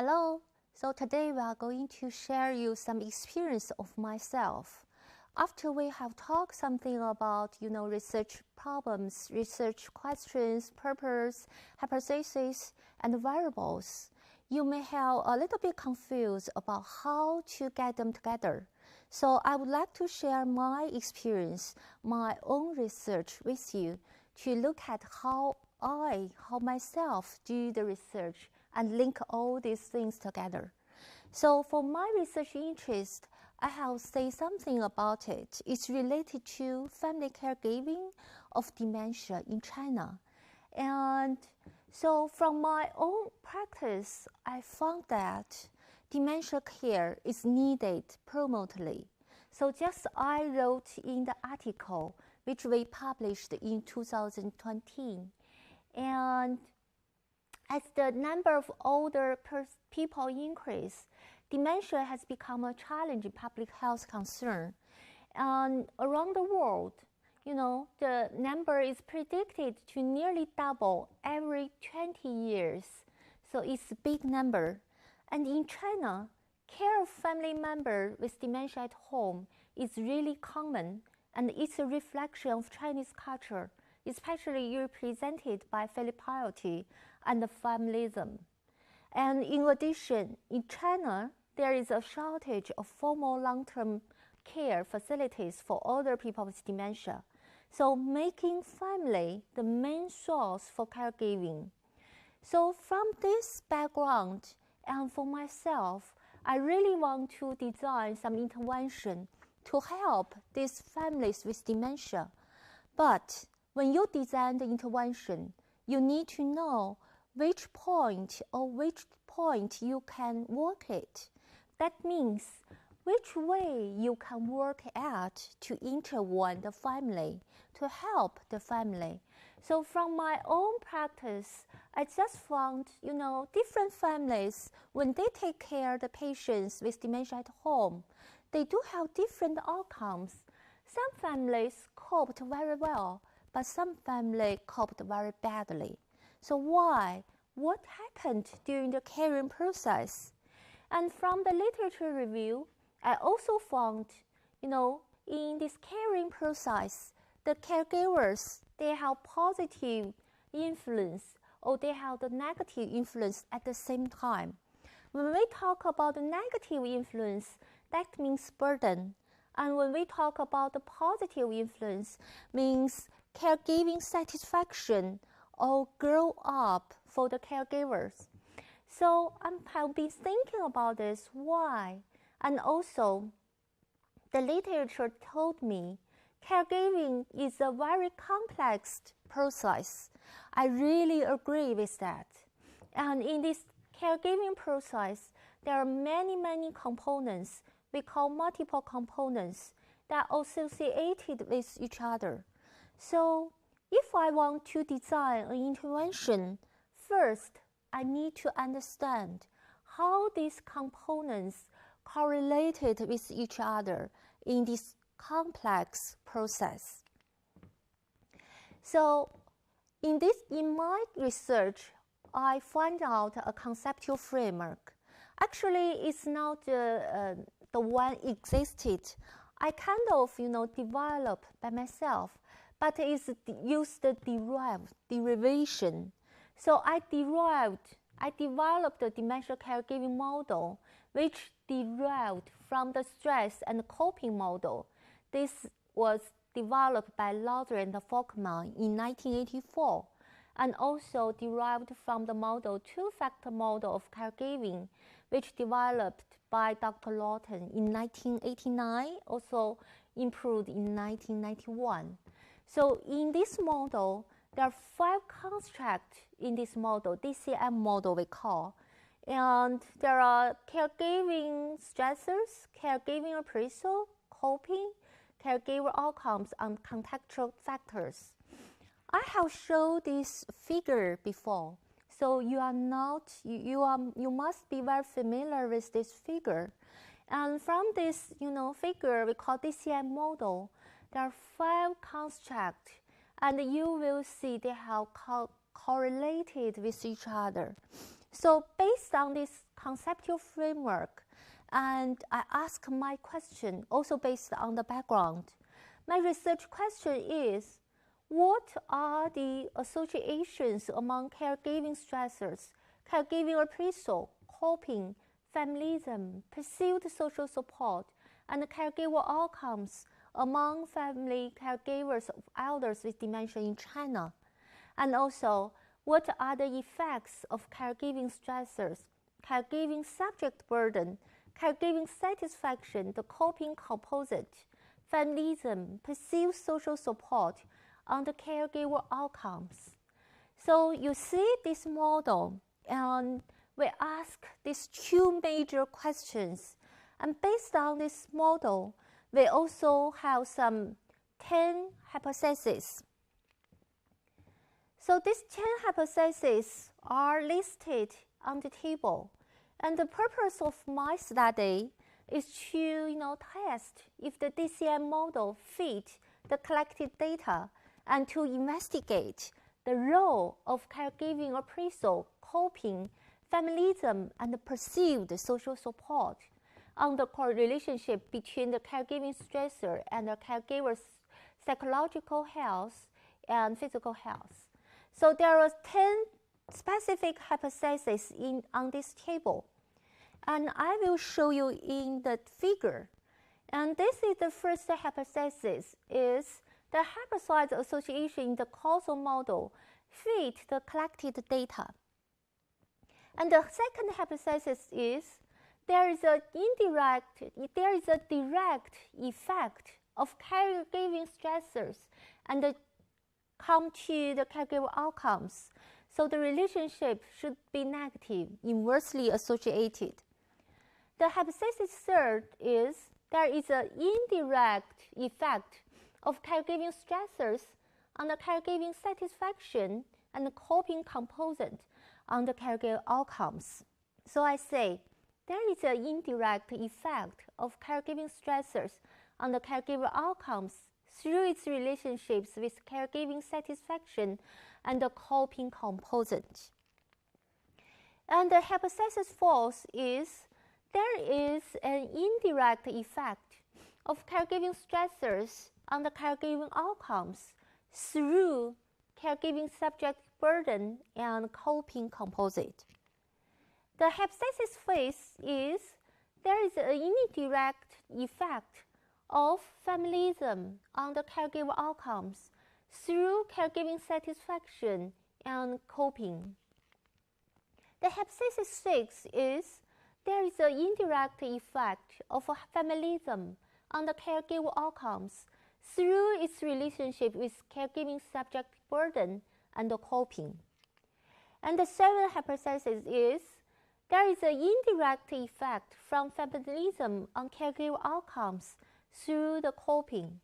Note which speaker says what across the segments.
Speaker 1: Hello. So today we are going to share you some experience of myself. After we have talked something about, research problems, research questions, purpose, hypothesis, and variables, you may have a little bit confused about how to get them together. So I would like to share my experience, my own research with you to look at how myself do the research and link all these things together. So for my research interest, I have said something about it. It's related to family caregiving of dementia in China. And so from my own practice, I found that dementia care is needed prominently. So just I wrote in the article which we published in 2020. And as the number of older people increase, dementia has become a challenging public health concern. And around the world, the number is predicted to nearly double every 20 years. So it's a big number. And in China, care of family members with dementia at home is really common, and it's a reflection of Chinese culture, especially represented by filial piety and familism. And in addition, in China, there is a shortage of formal long-term care facilities for older people with dementia, so making family the main source for caregiving. So from this background, and for myself, I really want to design some intervention to help these families with dementia. But when you design the intervention, you need to know which point you can work it. That means which way you can work at to intervene the family, to help the family. So from my own practice, I just found, different families, when they take care of the patients with dementia at home, they do have different outcomes. Some families coped very well, but some families coped very badly. So why? What happened during the caring process? And from the literature review, I also found, in this caring process, the caregivers, they have positive influence or they have the negative influence at the same time. When we talk about the negative influence, that means burden. And when we talk about the positive influence, means caregiving satisfaction or grow up for the caregivers. So I have been thinking about this, why? And also, the literature told me caregiving is a very complex process. I really agree with that. And in this caregiving process, there are many components. We call multiple components that are associated with each other. So if I want to design an intervention, first, I need to understand how these components correlated with each other in this complex process. So in my research, I find out a conceptual framework. Actually, it's not the one existed. I kind of, developed by myself, but it's used the derivation. So I developed the dementia caregiving model, which derived from the stress and coping model. This was developed by Lauder and Folkman in 1984, and also derived from the model two-factor model of caregiving, which developed by Dr. Lawton in 1989, also improved in 1991. So in this model, there are 5 constructs in this model, DCM model we call. And there are caregiving stressors, caregiving appraisal, coping, caregiver outcomes, and contextual factors. I have shown this figure before, so you must be very familiar with this figure. And from this, figure we call DCM model, there are 5 constructs, and you will see they have correlated with each other. So based on this conceptual framework, and I ask my question also based on the background. My research question is, what are the associations among caregiving stressors, caregiving appraisal, coping, familism, perceived social support, and caregiver outcomes among family caregivers of elders with dementia in China? And also, what are the effects of caregiving stressors, caregiving subject burden, caregiving satisfaction, the coping composite, familism, perceived social support on the caregiver outcomes? So you see this model, and we ask these two major questions. And based on this model, we also have some 10 hypotheses. So these 10 hypotheses are listed on the table. And the purpose of my study is to test if the DCM model fit the collected data and to investigate the role of caregiving appraisal, coping, familism, and the perceived social support on the relationship between the caregiving stressor and the caregiver's psychological health and physical health. So there are 10 specific hypotheses on this table, and I will show you in the figure. And this is the first hypothesis, is the hypothesized association in the causal model fit the collected data. And the second hypothesis is there is a direct effect of caregiving stressors and come to the caregiver outcomes. So the relationship should be negative, inversely associated. The hypothesis third is there is an indirect effect of caregiving stressors on the caregiving satisfaction and the coping component on the caregiver outcomes. So I say there is an indirect effect of caregiving stressors on the caregiver outcomes through its relationships with caregiving satisfaction and the coping component. And the hypothesis fourth is there is an indirect effect of caregiving stressors on the caregiving outcomes through caregiving subject burden and coping composite. The hypothesis fifth is there is an indirect effect of familism on the caregiver outcomes through caregiving satisfaction and coping. The hypothesis six is there is an indirect effect of familism on the caregiver outcomes through its relationship with caregiving subject burden and the coping. And the seventh hypothesis is there is an indirect effect from familism on caregiver outcomes through the coping.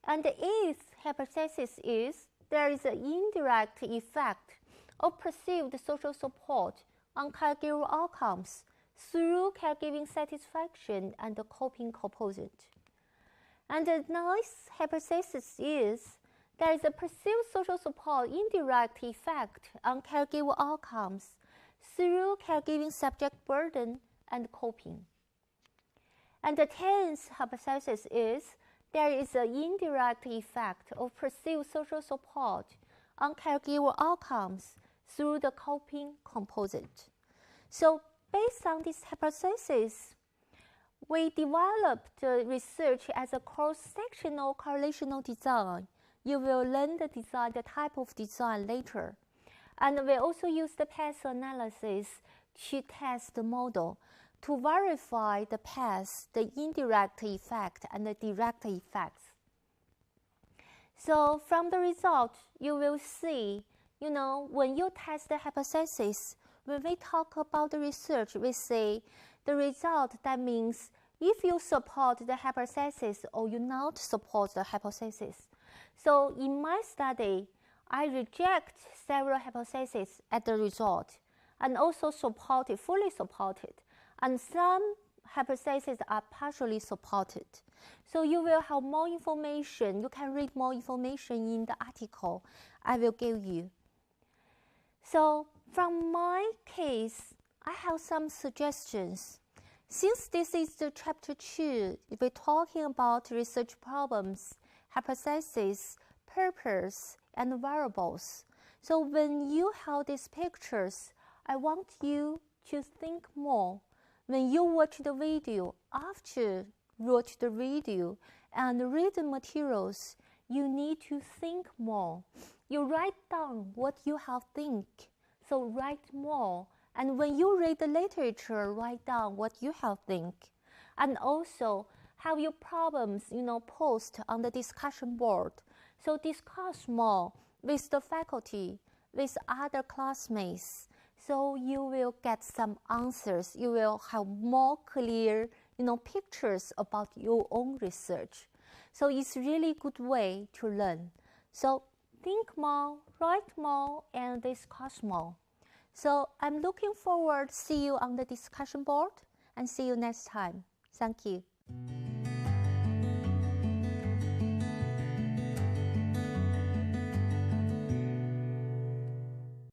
Speaker 1: And the eighth hypothesis is there is an indirect effect of perceived social support on caregiver outcomes through caregiving satisfaction and the coping component. And the ninth hypothesis is there is a perceived social support indirect effect on caregiver outcomes through caregiving subject burden and coping. And the 10th hypothesis is there is an indirect effect of perceived social support on caregiver outcomes through the coping component. So based on this hypothesis, we developed the research as a cross-sectional correlational design. You will learn the design, the type of design later. And we also use the path analysis to test the model to verify the path, the indirect effect, and the direct effects. So from the result, you will see, when you test the hypothesis, when we talk about the research, we say the result, that means if you support the hypothesis or you not support the hypothesis. So in my study, I reject several hypotheses at the result and also supported, fully supported. And some hypotheses are partially supported. So you will have more information. You can read more information in the article I will give you. So From my case, I have some suggestions. Since this is the chapter 2, we're talking about research problems, hypotheses, purpose, and variables. So when you have these pictures, I want you to think more. When you watch the video, after watch the video and read the materials, you need to think more. You write down what you have think. So write more. And when you read the literature, write down what you have think. And also have your problems, post on the discussion board. So discuss more with the faculty, with other classmates. So you will get some answers. You will have more clear, pictures about your own research. So it's really good way to learn. So think more, write more, and discuss more. So I'm looking forward to see you on the discussion board and see you next time. Thank you.